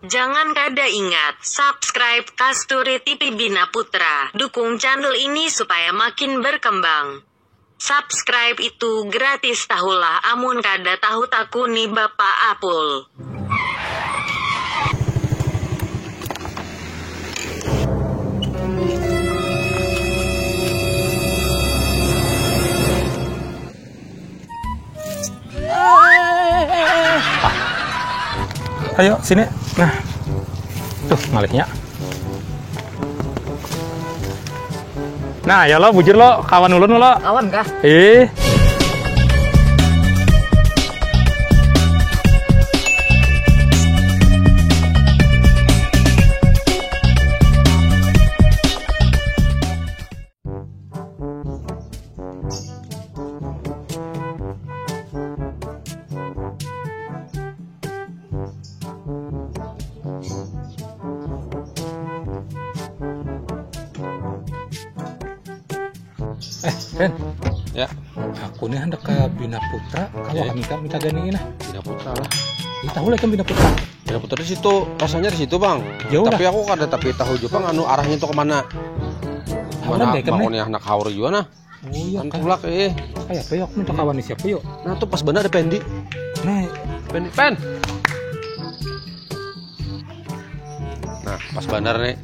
Jangan kada ingat, subscribe Kasturi TV Bina Putra. Dukung channel ini supaya makin berkembang. Subscribe itu gratis tahulah, amun kada tahu takuni Bapak Apul. Ayo sini. Nah, tuh ngaliknya. Nah, ya lo bujur lo, kawan ulun lo. Kawan kah? Ben. Ya. Aku nih hendak ke Bina Putra. Kalau kami kan minta ganiin lah. Bina Putra lah. Ih, tahu lah kan Bina Putra. Bina Putra di situ, rasanya di situ bang. Jauh Tapi lah. aku kada tapi tahu juga bang, anu arahnya itu kemana? Mana kan Mau nih anak haur juga nah. Oh iya Kan kan. tulak Kayak apa ya? Aku minta kawan nih siapa yuk? Nah tuh pas benar ada Pendi. Nah, Pen. Nah pas benar nih.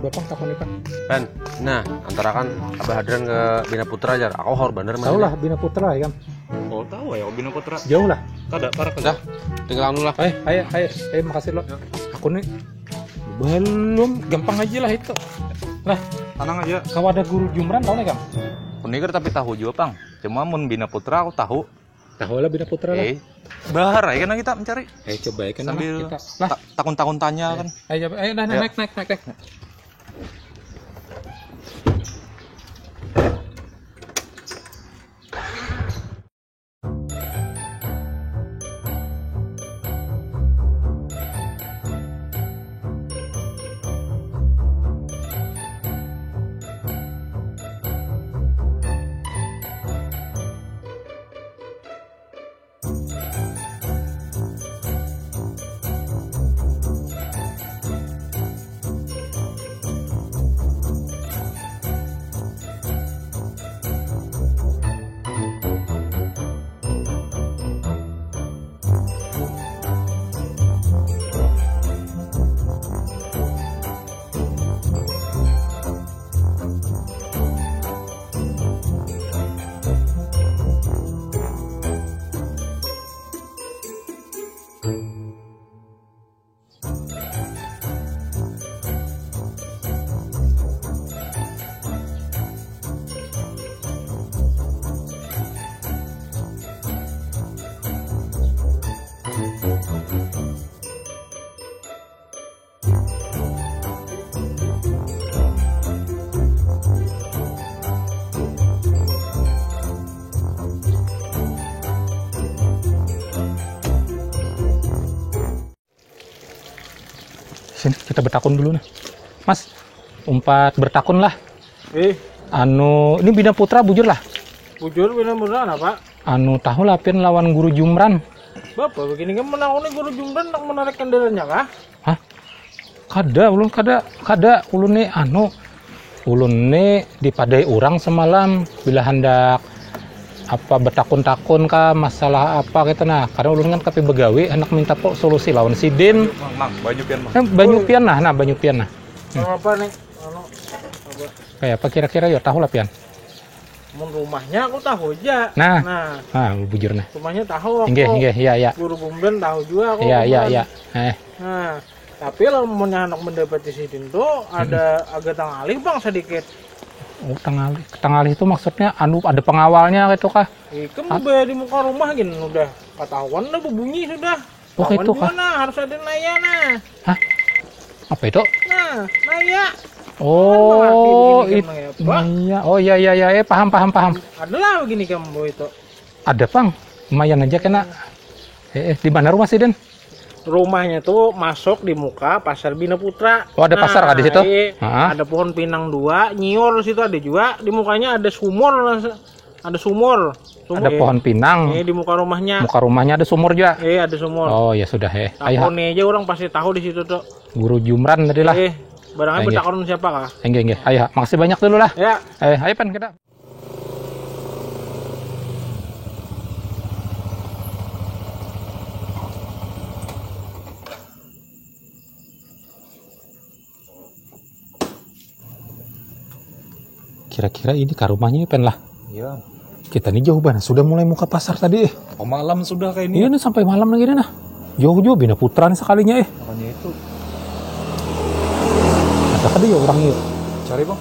Bapak takon nih Pak. Pen. Nah antara kan Abah Hadran ke Bina Putra aja. Aku haur benar Tahu lah Bina Putra ya kan. Oh tahu ya Bina Putra. Jauh lah. Kada parah Dah, tinggal anu lah. Ayo, makasih lo. Aku nih belum, gampang aja lah itu. Lah, Tenang aja. kalau ada guru jumran tahu nih Kang? Kunikir tapi tahu juga pang. Cuma mun Bina Putra aku tahu. Tahu lah Bina Putra lah. Bahar ya kan kita mencari. Coba ya kan Sambil kita. Lah, takun-takun tanya kan. ayo naik. Sini kita bertakun dulu nah. Mas, umpat bertakun lah. Ini Bina Putra bujur lah. Bujur Bina Putra apa? Anu tahu lah pian lawan guru jumran. Bapak begini kan menang guru jumran nak menarik kendalanya kah? Hah? Ulun nih ulun nih dipadai orang semalam bila hendak apa bertakun-takun kah masalah apa gitu nah, karena ulun kan kape begawi hendak minta po solusi lawan sidin. Mang, banyak pian mang. Banyu pian nah. Apa nih? Kayak apa kira-kira ya tahu lah pian. Mun rumahnya aku tahu aja. Nah. Nah, Bujur nah. rumahnya tahu aku. Inggih, iya. Guru Bumben tahu juga aku. Iya. Nah, tapi kalau mau anak mendapati sidin tuh ada agak tangalih bang sedikit. Oh, tangalih itu maksudnya ada pengawalnya gitu kah? Ikem bayar di muka rumah gini udah ketahuan udah berbunyi sudah. Oh itu kah? Nah, harus ada naya nah. Hah? Apa itu? Nah, naya. Oh, itu naya. Oh iya, paham. Adalah begini kamu itu. Ada pang, lumayan aja kena. Di mana rumah sih Den? rumahnya tuh masuk di muka pasar Bina Putra. Oh, ada pasar kah di situ? Ada pohon pinang 2, nyior situ ada juga. Di mukanya ada sumur ada sumur. Ada pohon pinang. Di muka rumahnya. Muka rumahnya ada sumur juga. Ada sumur. Oh ya sudah Ayo aja orang pasti tahu di situ tuh. Guru Jumran tadi lah. Barangnya bertakon siapa kah? Enggak. Ayo, makasih banyak dulu lah. Ya. Ayo Pan kita. Kira-kira ini ke rumahnya Pen lah. Iya. Kita nih jauh banget. Sudah mulai muka pasar tadi. Oh, malam sudah kayak ini. Iya nih sampai malam lagi nah. Jauh-jauh Bina Putra nih sekalinya Makanya itu. Ada tadi ya orang yuk. Cari bang.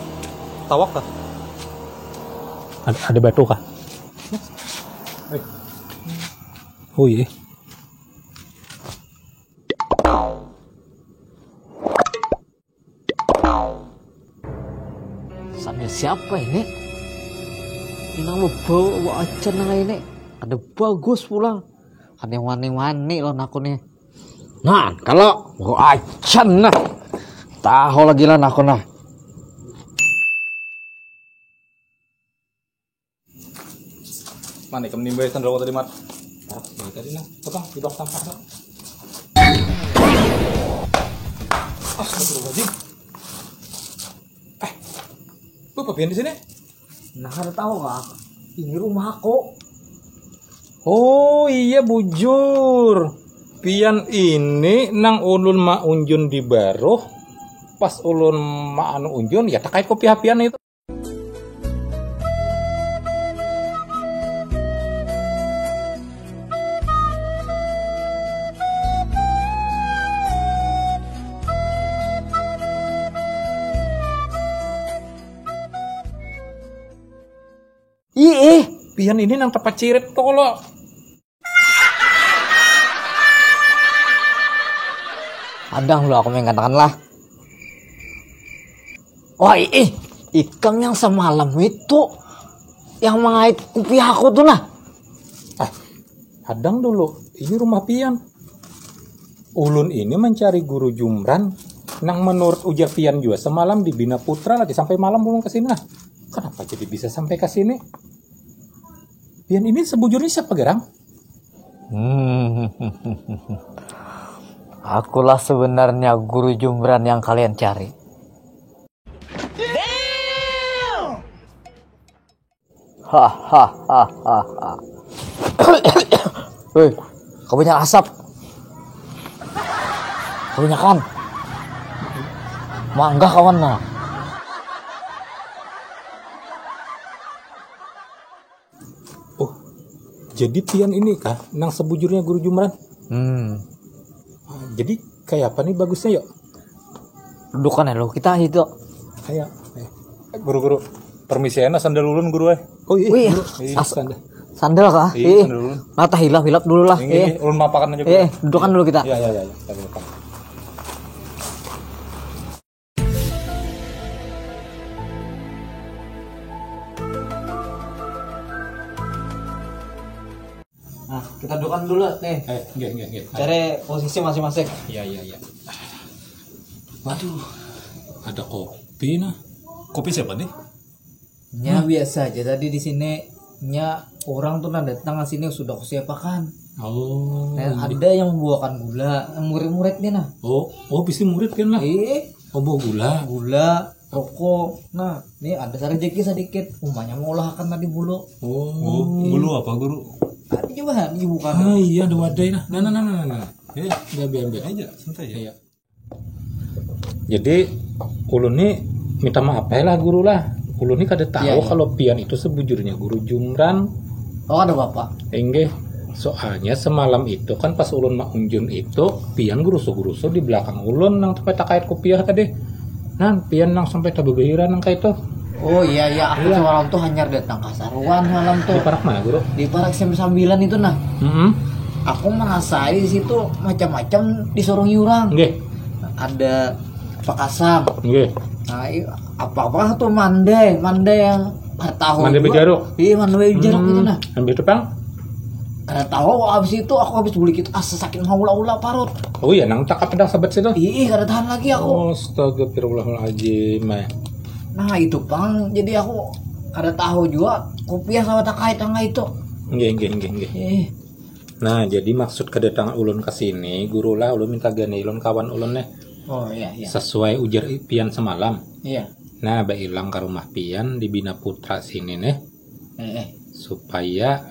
Tawak kah? Ada batu kah? Oh iya. Sambil siapa ini? Ini nama bawa aja nang ini. Ada bagus pulang. Ada yang wani-wani loh aku nih. Nah, kalau bawa aja nah. Tahu lagi lah aku nah. Mana ikan nimba sandal tadi mat? Tadi nah, potong di bawah sampah. Astagfirullahaladzim. Bapak pian di sini? Nah, ada tahu kak? Ini rumah aku. Oh iya bujur. Pian ini nang ulun ma unjun di baruh. Pas ulun ma anu unjun ya terkait kopi pian itu. Iya. Pian ini nang tempat cirit tolo. Adang lu aku mengatakan lah. Wah ikan yang semalam itu yang mengait kupi aku tuh nah. Hadang dulu, ini rumah Pian. Ulun ini mencari guru Jumran nang menurut ujar Pian juga semalam di Bina Putra lagi sampai malam belum kesini nah. Kenapa jadi bisa sampai ke sini? Pian ini sebujurnya siapa Gerang? Akulah sebenarnya guru Jumran yang kalian cari. Hahaha. Hei, kebanyakan asap. Kebanyakan. Mangga kawan nah. Jadi Pian ini kah nang sebujurnya guru Jumran? Jadi kayak apa nih bagusnya yuk? Dudukan ya lo kita itu. Ayo. Guru-guru. Permisi enak sandal ulun guru Oh iya. Wih, guru. Sandal. Sandal kah? Iya, sandal ulun. Mata hilap dulu lah. Ini ulun mapakan aja guru. Dudukan dulu kita. Iya. Nah, kita dudukan dulu nih. Enggak. Cari posisi masing-masing. Iya. Waduh. Ada kopi nah. Kopi siapa nih? Ya biasa aja tadi di sini nya orang tuh datang ke sini sudah kusiapakan. Oh. Nah, ada yang membawakan gula, yang murid-murid nih nah. Oh, bisa murid kan lah. Oh bawa gula, rokok. Nah, ini ada rezeki sedikit. Umanya mau olahkan tadi bulu. Oh, bulu apa guru? Tadi coba dibuka. Iya ada wadah nah. Nah. Ya, ambil aja, santai ya. Iya. Jadi ulun nih minta maaf lah guru lah. Ulun nih kada tahu kalau Pian itu sebujurnya guru Jumran. Oh ada bapak. Enggak. Soalnya semalam itu kan pas ulun mak unjun itu Pian gurusu di belakang ulun nang tempat takait kopiah tadi. Nah, Pian nang sampai tabebehiran nang kayak itu. Oh iya aku semalam tuh hanya datang ke Saruan malam tuh. Di parak mana guru? Di parak sembilan itu nah. Aku merasai di situ macam-macam disuruh nyurang. Nggih. Ada pakasam. Nggih. Nah, apa tuh mandai yang tahu. Mandai bejaruk. Iya, mandai bejaruk itu nah. Ambil depan. Karena tahu abis itu aku habis beli gitu sakit maula parut. Oh iya, nang cakap pedang sahabat situ. Iya, kada tahan lagi aku. Astagfirullahaladzim. Nah itu Pang, jadi aku Ada tahu juga kopiah sama takai tengah itu. Nggih. Nah, jadi maksud kedatangan ulun ke sini, guru lah ulun minta gani ulun kawan ulun nih. Oh iya. Sesuai ujar pian semalam. Iya. Nah, bailang ke rumah pian di Bina Putra sini nih. Supaya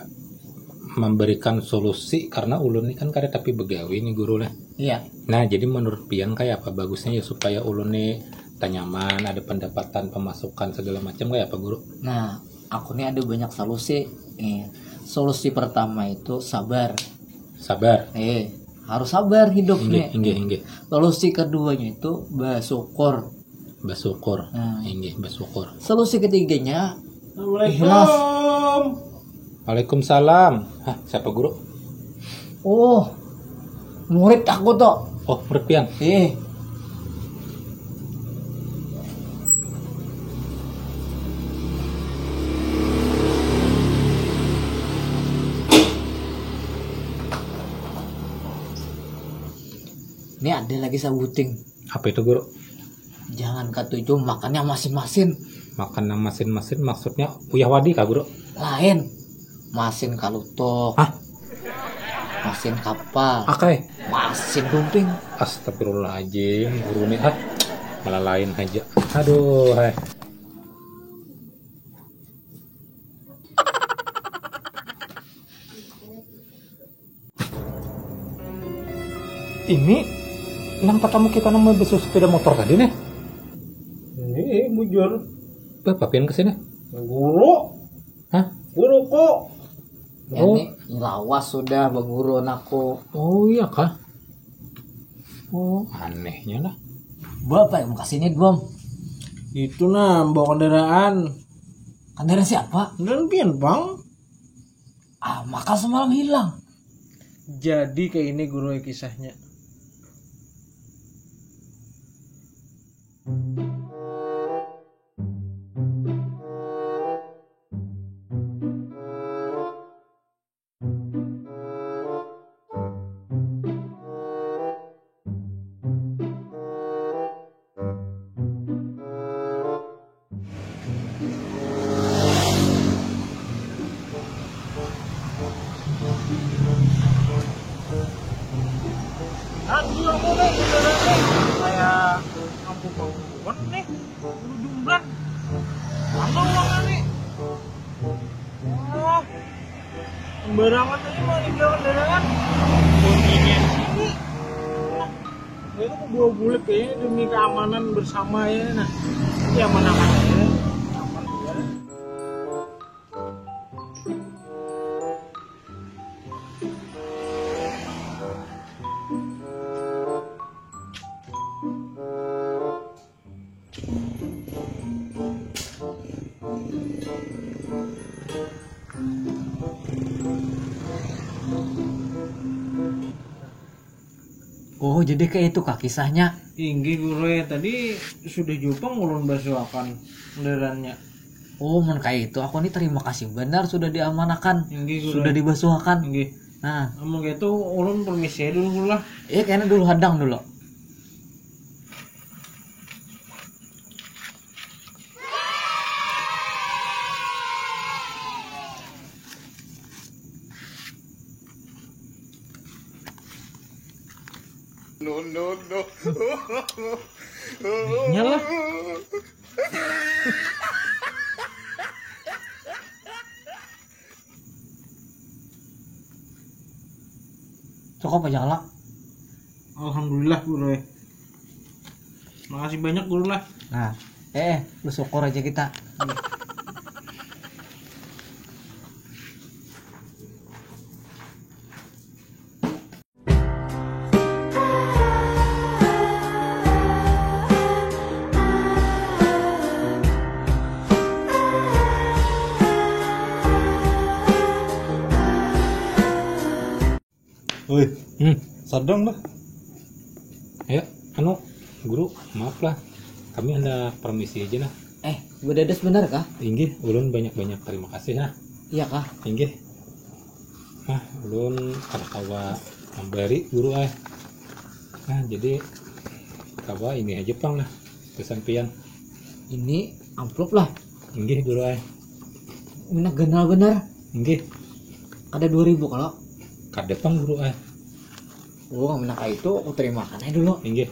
memberikan solusi karena ulun ini kan kada tapi begawi nih guru lah. Iya. Nah, jadi menurut pian kayak apa bagusnya ya supaya ulun nih nyaman, ada pendapatan, pemasukan segala macam kayak apa guru? Nah, aku nih ada banyak solusi. Solusi pertama itu sabar. Harus sabar hidup nih. Inggih. Solusi keduanya itu bersyukur. Bersyukur. Solusi ketiganya Assalamualaikum. Waalaikumsalam. Hah, siapa guru? Oh, murid aku tuh. Oh, murid pian. Ini ada lagi sabuting. Apa itu guru? Jangan ketujuh makannya masing-masing. Makan yang masin-masin maksudnya uyah wadi kah guru? Lain. Masin kalutok. Hah? Masin kapal. Akai. Masin dumping. Astagfirullahaladzim, guru nih malah lain aja. Aduh, hai. Ini nampak kamu kita nama besok sepeda motor tadi nih. Ini bujur. Bapak pian kesini? Guru. Hah? Guru kok. Ini lawas sudah beguru aku. Oh iya kah? Oh anehnya lah. Bapak yang mau kesini bom. Itu nah bawa kendaraan. Kendaraan siapa? Kendaraan pian bang. Maka semalam hilang. Jadi kayak ini guru kisahnya. Gila mau nih kendaraan nih kayak kampung bangun nih bulu jumlah mana uangnya nih sembarangan aja mau dibilang kendaraan bunyinya sini itu aku bawa bulik kayaknya demi keamanan bersama ya nah ya mana aja aman ya. Oh, jadi kayak itu kah kisahnya? Tinggi guru ya tadi sudah jupang ulun basuakan kendaraannya. Oh, men kayak itu. Aku nih terima kasih benar sudah diamanakan. Tinggi guru. Sudah dibasuhkan. Tinggi. Nah, Amun gitu ulun permisi dulu lah. kayaknya dulu hadang dulu. Nyala. Cukup aja lah. Alhamdulillah guru ya. Makasih banyak guru lah. Nah, lu syukur aja kita. Woi, sadang lah. Ya, guru, maaf lah. Kami hendak permisi aja lah. Bededes benar kah? Inggih, ulun banyak-banyak terima kasih nah. Iya kah? Inggih. Ulun kada kawa memberi guru Nah, jadi kawa ini aja pang lah. Pesan pian. Ini amplop lah. Inggih guru Mina benar-benar. Nggih. Ada 2.000 kalau. Kada pang guru Oh, nggak minta itu aku terimakan aja dulu. Nggih.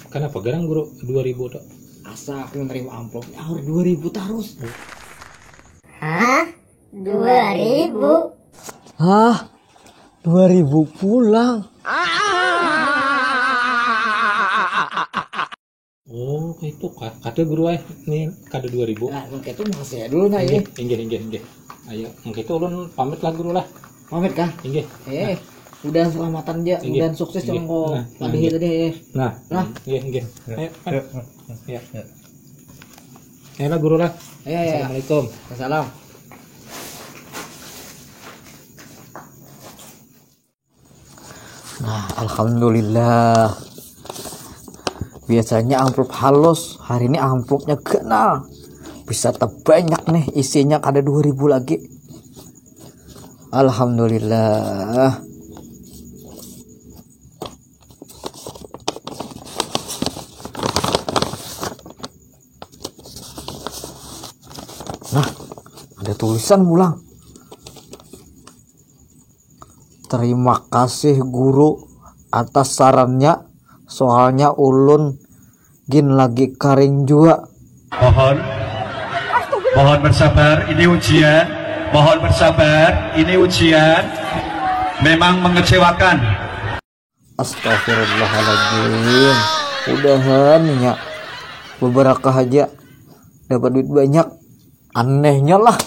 Kenapa garang guru 2000 tok? Asa aku menerima amplopnya harus 2.000 terus. Hah? 2.000? Hah? 2.000 pulang. Oh, itu kada guru nih kada 2000. Nah, kayak itu makasih ya dulu nah ini. Nggih. Ayo, itu ulun pamit lah guru lah. Pamit kah? Nggih. Udah selamatan aja, Inggih. udah sukses Inggih. yang kau Nah, tadi tadi. Nah, nggih. Ayo. Ya. Ya lah guru lah. Ayo. Assalamualaikum. Assalam. Nah, alhamdulillah. Biasanya amplop halus, hari ini amplopnya kenal. Bisa terbanyak nih, isinya ada 2.000 lagi. Alhamdulillah. Nah, ada tulisan pulang. Terima kasih guru atas sarannya, soalnya ulun gin lagi karing juga. Mohon bersabar, ini ujian. Mohon bersabar, ini ujian. Memang mengecewakan. Astagfirullahaladzim. Udahan ya, beberapa aja dapat duit banyak. Anehnya lah.